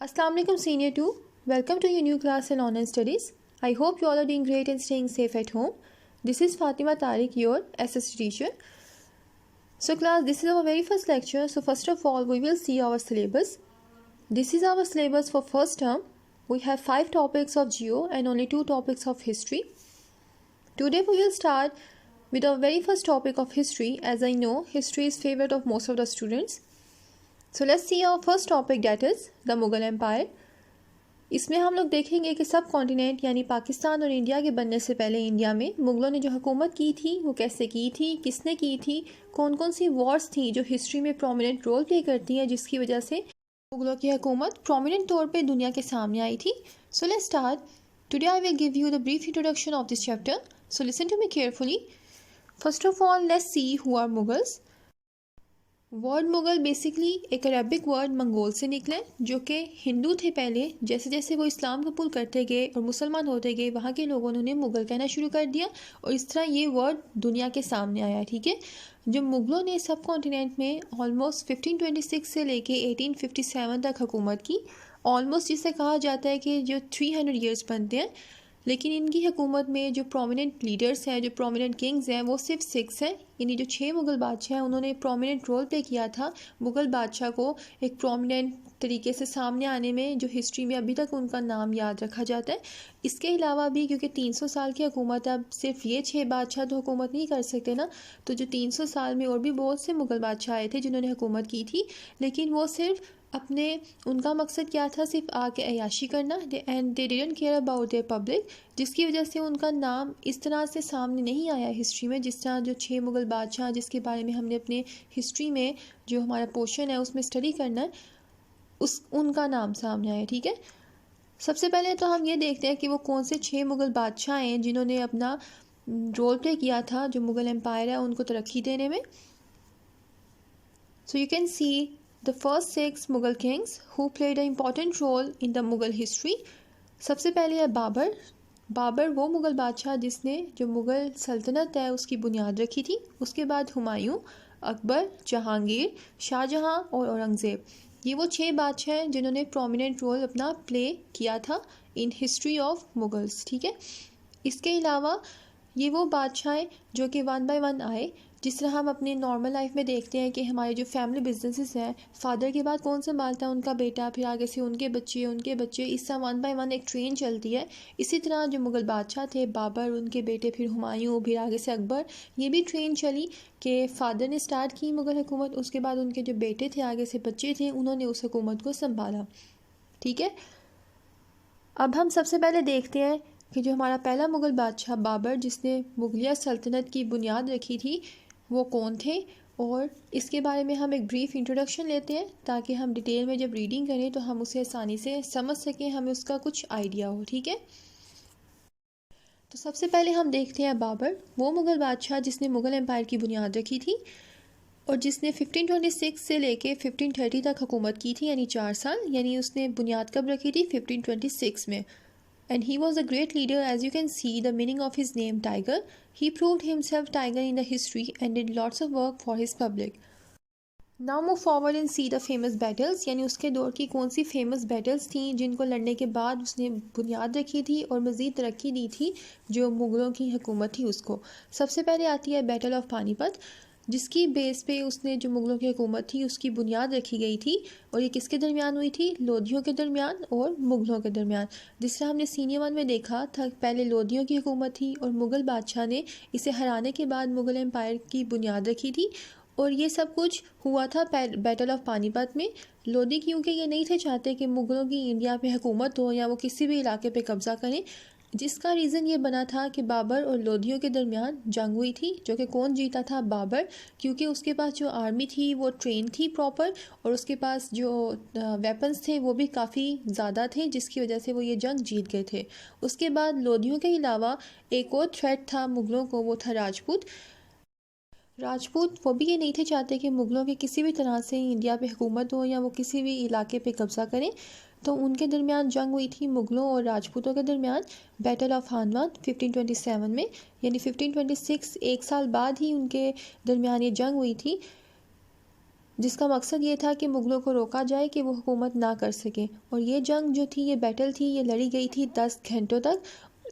Assalamu alaikum senior 2. Welcome to your new class in online studies. I hope you all are doing great and staying safe at home. This is Fatima Tariq, your SST teacher. So class, this is our very first lecture. So first of all, we will see our syllabus. This is our syllabus for first term. We have 5 topics of geo and only 2 topics of history. Today we will start with our very first topic of history, as I know history is favorite of most of the students. So let's see our first topic, that is the Mughal Empire. इसमें हम लोग देखेंगे कि सब continent यानी पाकिस्तान और India के बनने से पहले इंडिया में मुग़लों ने जो हुकूमत की थी वो कैसे की थी, किसने की थी, कौन कौन सी वॉर्स थी जो हिस्ट्री में प्रोमिनेंट रोल प्ले करती हैं, जिसकी वजह से मुग़लों की हुकूमत प्रोमिनेंट तौर पे दुनिया के सामने आई थी. So let's start. Today I will give you the brief introduction of this chapter. So listen to me carefully. First of all let's see who are Mughals. Word Mughal basically एक अरबिक वर्ड मंगोल से निकले, जो कि हिंदू थे पहले. जैसे जैसे वो इस्लाम कबूल करते गए और मुसलमान होते गए, वहाँ के लोगों ने उन्हें मुग़ल कहना शुरू कर दिया और इस तरह ये वर्ड दुनिया के सामने आया. ठीक है. जो मुग़लों ने सब कॉन्टिनेंट में ऑलमोस्ट 1526 से लेके 1857 तक हुकूमत की, ऑलमोस्ट जिसे कहा जाता है कि जो 300 ईयर्स बनते हैं. लेकिन इनकी हुकूमत में जो प्रोमिनेंट लीडर्स हैं, जो प्रोमिनेंट किंग्स हैं, वो सिर्फ 6 हैं. यानी जो 6 मुग़ल बादशाह हैं उन्होंने प्रोमिनेंट रोल प्ले किया था मुग़ल बादशाह को एक प्रोमिनेंट तरीके से सामने आने में, जो हिस्ट्री में अभी तक उनका नाम याद रखा जाता है. इसके अलावा भी क्योंकि 300 साल की हुकूमत है, अब सिर्फ ये 6 बादशाह तो हुकूमत नहीं कर सकते ना, तो जो 300 साल में और भी बहुत से मुग़ल बादशाह आए थे जिन्होंने हुकूमत की थी, लेकिन वो सिर्फ अपने उनका मकसद क्या था, सिर्फ आके अयाशी करना, and they didn't care about their public, जिसकी वजह से उनका नाम इस तरह से सामने नहीं आया हिस्ट्री में. जिस तरह जो 6 मुग़ल बादशाह जिसके बारे में हमने अपने हिस्ट्री में जो हमारा पोर्शन है उसमें स्टडी करना है, उनका नाम सामने आया. ठीक है. सबसे पहले तो हम ये देखते हैं कि वो कौन से 6 मुग़ल बादशाह हैं जिन्होंने अपना रोल प्ले किया था जो मुग़ल एम्पायर है उनको तरक्की देने में. So you can see the first 6 Mughal kings who played an important role in the Mughal history. सबसे पहले है बाबर. बाबर वो मुग़ल बादशाह जिसने जो मुग़ल सल्तनत है उसकी बुनियाद रखी थी. उसके बाद हुमायूं, अकबर, जहांगीर, शाहजहां और औरंगज़ेब. ये वो 6 बादशाह हैं जिन्होंने प्रोमिनेंट रोल अपना प्ले किया था इन हिस्ट्री ऑफ मुग़ल्स. ठीक है. इसके अलावा ये वो बादशाह हैं जो कि 1 बाय 1 आए. जिस तरह हम अपने नॉर्मल लाइफ में देखते हैं कि हमारे जो फैमिली बिजनेसेस हैं, फादर के बाद कौन संभालता है, उनका बेटा, फिर आगे से उनके बच्चे, इस तरह 1 बाय 1 एक ट्रेन चलती है. इसी तरह जो मुग़ल बादशाह थे, बाबर, उनके बेटे, फिर हुमायूं, फिर आगे से अकबर, ये भी ट्रेन चली कि फ़ादर ने स्टार्ट की मुग़ल हुकूमत, उसके बाद उनके जो बेटे थे, आगे से बच्चे थे, उन्होंने उस हुकूमत को संभाला. ठीक है. अब हम सबसे पहले देखते हैं कि जो हमारा पहला मुग़ल बादशाह बाबर, जिसने मुग़लिया सल्तनत की बुनियाद रखी थी, वो कौन थे, और इसके बारे में हम एक ब्रीफ इंट्रोडक्शन लेते हैं ताकि हम डिटेल में जब रीडिंग करें तो हम उसे आसानी से समझ सकें, हमें उसका कुछ आइडिया हो. ठीक है. तो सबसे पहले हम देखते हैं बाबर, वो मुग़ल बादशाह जिसने मुग़ल एम्पायर की बुनियाद रखी थी और जिसने 1526 से लेके 1530 तक हुकूमत की थी, यानी 4 साल. यानी उसने बुनियाद कब रखी थी? 1526 में. And he was a great leader, as you can see the meaning of his name, Tiger. He proved himself Tiger in the history and did lots of work for his public. Now move forward and see the famous battles. यानी उसके दौर की कौन सी famous battles थी जिनको लड़ने के बाद उसने बुनियाद रखी थी और मज़ीद तरक्की दी थी जो मुग़लों की हुकूमत थी उसको. सबसे पहले आती है बैटल ऑफ पानीपत, जिसकी बेस पे उसने जो मुग़लों की हुकूमत थी उसकी बुनियाद रखी गई थी. और ये किसके दरमियान हुई थी? लोधियों के दरमियान और मुग़लों के दरमियान. जिस तरह हमने सीनियर 1 में देखा था, पहले लोधियों की हुकूमत थी और मुग़ल बादशाह ने इसे हराने के बाद मुग़ल एम्पायर की बुनियाद रखी थी. और ये सब कुछ हुआ था बैटल ऑफ पानीपत में. लोधी क्योंकि ये नहीं थे चाहते कि मुग़लों की इंडिया पे हुकूमत हो या वो किसी भी इलाके पे कब्ज़ा करें, जिसका रीज़न ये बना था कि बाबर और लोधियों के दरमियान जंग हुई थी, जो कि कौन जीता था? बाबर. क्योंकि उसके पास जो आर्मी थी वो ट्रेन थी प्रॉपर और उसके पास जो वेपन्स थे वो भी काफ़ी ज़्यादा थे, जिसकी वजह से वो ये जंग जीत गए थे. उसके बाद लोधियों के अलावा एक और थ्रेट था मुग़लों को, वो था राजपूत. वो भी ये नहीं थे चाहते कि मुग़लों के किसी भी तरह से इंडिया पे हुकूमत हो या वो किसी भी इलाके पे कब्ज़ा करें. तो उनके दरमियान जंग हुई थी मुग़लों और राजपूतों के दरमियान, बैटल ऑफ हानवाद 1527 में. यानी 1526 एक साल बाद ही उनके दरमियान ये जंग हुई थी. جس کا مقصد یہ تھا کہ مغلوں کو روکا جائے کہ وہ حکومت نہ کر سکیں. اور یہ جنگ جو تھی، یہ بیٹل تھی، یہ لڑی گئی تھی 10 گھنٹوں تک.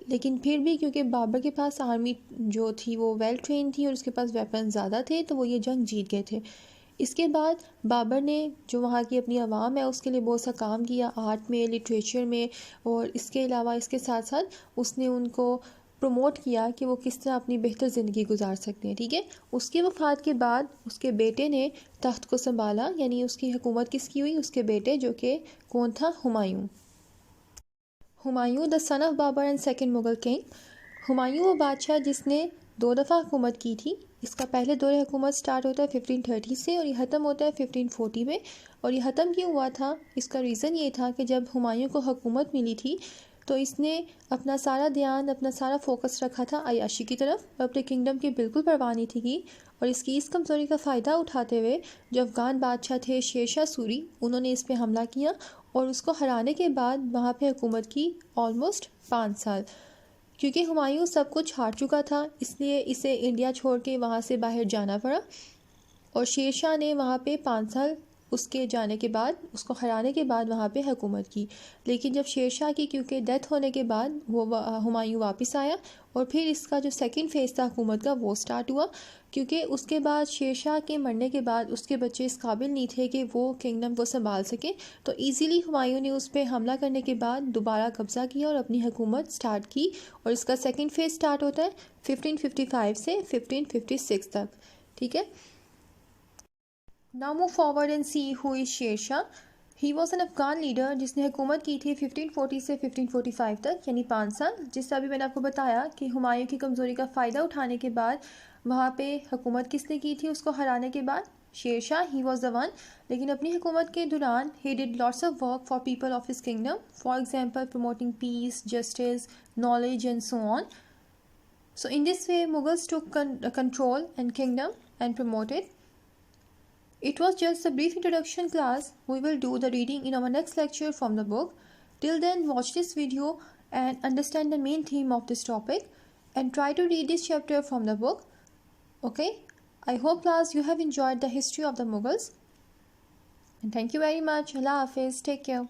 لیکن پھر بھی کیونکہ بابر کے پاس آرمی جو تھی وہ ویل ٹرین تھی اور اس کے پاس ویپن زیادہ تھے، تو وہ یہ جنگ جیت گئے تھے. اس کے بعد بابر نے جو وہاں کی اپنی عوام ہے اس کے لیے بہت سا کام کیا، آرٹ میں، لٹریچر میں، اور اس کے علاوہ اس کے ساتھ ساتھ اس نے ان کو پروموٹ کیا کہ وہ کس طرح اپنی بہتر زندگی گزار سکتے ہیں. ٹھیک ہے. اس کی وفات کے بعد اس کے بیٹے نے تخت کو سنبھالا، یعنی اس کی حکومت کس کی ہوئی؟ اس کے بیٹے، جو کہ کون تھا؟ Humayun. Humayun the son of Babur and second Mughal king. Humayun وہ بادشاہ جس نے 2 دفعہ حکومت کی تھی. اس کا پہلے دور حکومت سٹارٹ ہوتا ہے 1530 سے اور یہ ختم ہوتا ہے 1540 میں. اور یہ ختم کیوں ہوا تھا؟ اس کا ریزن یہ تھا کہ جب ہمایوں کو حکومت ملی تھی تو اس نے اپنا سارا دھیان، اپنا سارا فوکس رکھا تھا عیاشی کی طرف، اور اپنے کنگڈم کی بالکل پرواہ نہیں تھی کی. اور اس کی اس کمزوری کا فائدہ اٹھاتے ہوئے جو افغان بادشاہ تھے شیر شاہ سوری، انہوں نے اس پہ حملہ کیا اور اس کو ہرانے کے بعد وہاں پہ حکومت کی آلموسٹ 5 سال. کیونکہ ہمایوں سب کچھ ہار چکا تھا، اس لیے اسے انڈیا چھوڑ کے وہاں سے باہر جانا پڑا. اور شیر شاہ نے وہاں پہ 5 سال اس کے جانے کے بعد، اس کو ہرانے کے بعد وہاں پہ حکومت کی. لیکن جب شیر شاہ کی کیونکہ ڈیتھ ہونے کے بعد وہ ہمایوں واپس آیا اور پھر اس کا جو سیکنڈ فیز تھا حکومت کا وہ سٹارٹ ہوا. کیونکہ اس کے بعد شیر شاہ کے مرنے کے بعد اس کے بچے اس قابل نہیں تھے کہ وہ کنگڈم کو سنبھال سکیں، تو ایزیلی ہمایوں نے اس پہ حملہ کرنے کے بعد دوبارہ قبضہ کیا اور اپنی حکومت سٹارٹ کی. اور اس کا سیکنڈ فیز سٹارٹ ہوتا ہے 1555 سے 1556 تک. ٹھیک ہے. Now move forward and see who is Sher Shah. He was an Afghan leader جس نے حکومت کی تھی 1540 سے 1545 تک، یعنی 5 سال. جس طرح بھی میں نے آپ کو بتایا کہ ہمایوں کی کمزوری کا فائدہ اٹھانے کے بعد وہاں پہ حکومت کس نے کی تھی اس کو ہرانے کے بعد؟ Sher Shah. He was the one. لیکن اپنی حکومت کے دوران he did lots of work for people of his kingdom. For example, promoting peace, justice, knowledge and so on. So in this way, Mughals took control and kingdom and promoted. It was just a brief introduction class. We will do the reading in our next lecture from the book. Till then, watch this video and understand the main theme of this topic and try to read this chapter from the book. Okay? I hope class you have enjoyed the history of the Mughals. And thank you very much. Allah Hafiz. Take care.